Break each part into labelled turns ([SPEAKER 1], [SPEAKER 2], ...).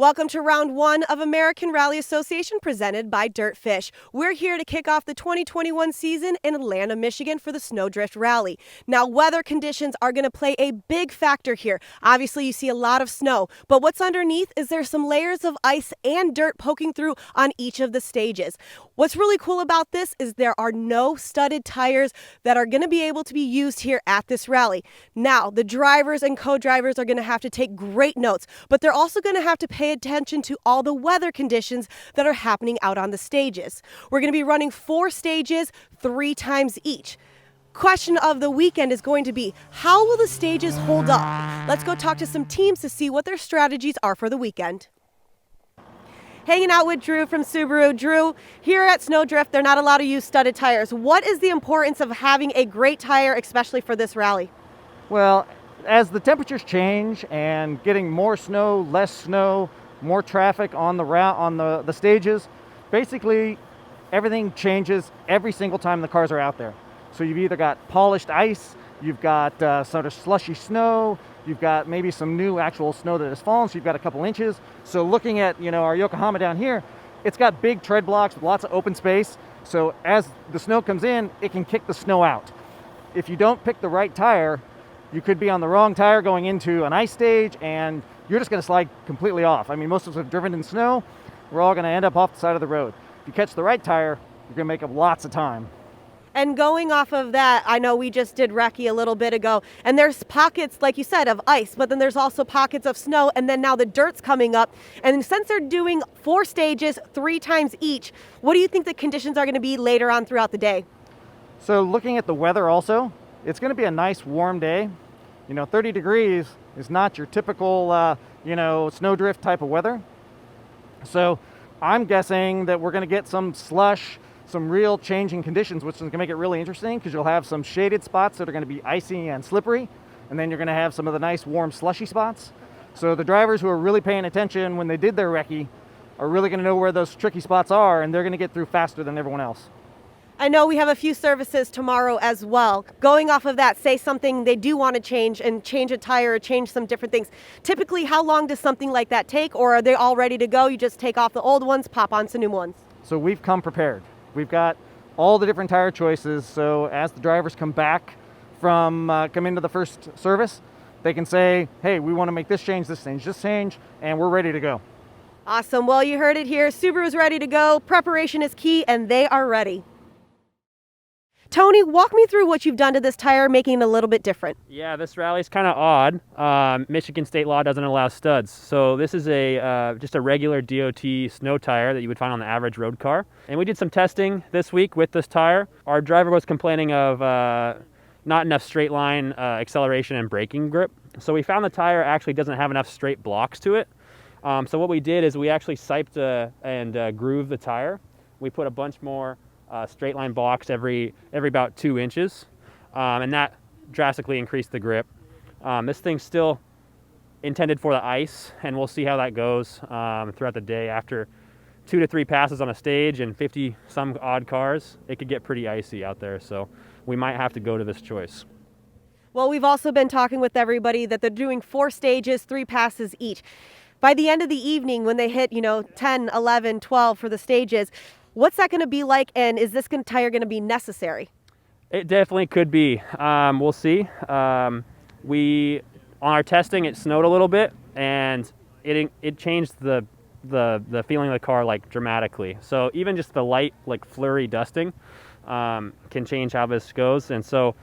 [SPEAKER 1] Welcome to round one of American Rally Association presented by DirtFish. We're here to kick off the 2021 season in Atlanta, Michigan for the Sno Drift Rally. Now, weather conditions are going to play a big factor here. Obviously, you see a lot of snow, but what's underneath is there's some layers of ice and dirt poking through on each of the stages. What's really cool about this is there are no studded tires that are going to be able to be used here at this rally. Now, the drivers and co-drivers are going to have to take great notes, but they're also going to have to pay attention to all the weather conditions that are happening out on the stages. We're going to be running 4 stages 3 times each. Question of the weekend is going to be, how will the stages hold up? Let's go talk to some teams to see what their strategies are for the weekend. Hanging out with Drew from Subaru. Drew, here at Sno Drift, they're not allowed to use studded tires. What is the importance of having a great tire, especially for this rally?
[SPEAKER 2] Well, as the temperatures change and getting more snow, less snow, more traffic on the route, on the stages, basically everything changes every single time the cars are out there. So you've either got polished ice, you've got sort of slushy snow, you've got maybe some new actual snow that has fallen, so you've got a couple inches. So looking at, our Yokohama down here, it's got big tread blocks with lots of open space. So as the snow comes in, it can kick the snow out. If you don't pick the right tire, you could be on the wrong tire going into an ice stage, and you're just going to slide completely off. I mean, most of us have driven in snow. We're all going to end up off the side of the road. If you catch the right tire, you're going to make up lots of time.
[SPEAKER 1] And going off of that, I know we just did recce a little bit ago, and there's pockets, like you said, of ice, but then there's also pockets of snow, and then now the dirt's coming up. And since they're doing 4 stages 3 times each, what do you think the conditions are going to be later on throughout the day?
[SPEAKER 2] So looking at the weather also, it's going to be a nice warm day. 30 degrees is not your typical, snowdrift type of weather. So I'm guessing that we're going to get some slush, some real changing conditions, which is going to make it really interesting because you'll have some shaded spots that are going to be icy and slippery, and then you're going to have some of the nice warm slushy spots. So the drivers who are really paying attention when they did their recce are really going to know where those tricky spots are, and they're going to get through faster than everyone else.
[SPEAKER 1] I know we have a few services tomorrow as well. Going off of that, say something they do want to change and change a tire or change some different things. Typically, how long does something like that take, or are they all ready to go? You just take off the old ones, pop on some new ones.
[SPEAKER 2] So we've come prepared. We've got all the different tire choices, so as the drivers come back from come into the first service, they can say, hey, we want to make this change, and we're ready to go.
[SPEAKER 1] Awesome. Well, you heard it here. Subaru's ready to go. Preparation is key, and they are ready. Tony, walk me through what you've done to this tire, making it a little bit different.
[SPEAKER 3] Yeah, this rally is kind of odd. Michigan state law doesn't allow studs. So this is just a regular DOT snow tire that you would find on the average road car. And we did some testing this week with this tire. Our driver was complaining of not enough straight line acceleration and braking grip. So we found the tire actually doesn't have enough straight blocks to it. So what we did is we actually siped and grooved the tire. We put a bunch more straight line blocks every about 2 inches, and that drastically increased the grip. This thing's still intended for the ice, and we'll see how that goes throughout the day. After 2 to 3 passes on a stage and 50 some odd cars, it could get pretty icy out there, so we might have to go to this choice.
[SPEAKER 1] Well, we've also been talking with everybody that they're doing 4 stages, 3 passes each. By the end of the evening, when they hit 10, 11, 12 for the stages, what's that going to be like, and is this tire going to be necessary?
[SPEAKER 3] It definitely could be. We'll see. On our testing, it snowed a little bit, and it changed the feeling of the car dramatically. So even just the light flurry dusting can change how this goes, and so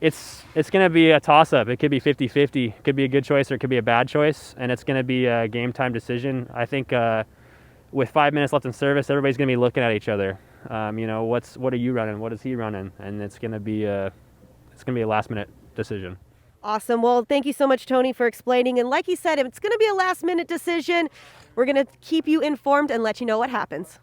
[SPEAKER 3] it's going to be a toss-up. It could be 50-50. It could be a good choice or it could be a bad choice, and it's going to be a game time decision. I think with 5 minutes left in service, everybody's going to be looking at each other. What are you running? What is he running? And it's going to be a last-minute decision.
[SPEAKER 1] Awesome. Well, thank you so much, Tony, for explaining. And like you said, if it's going to be a last-minute decision, we're going to keep you informed and let you know what happens.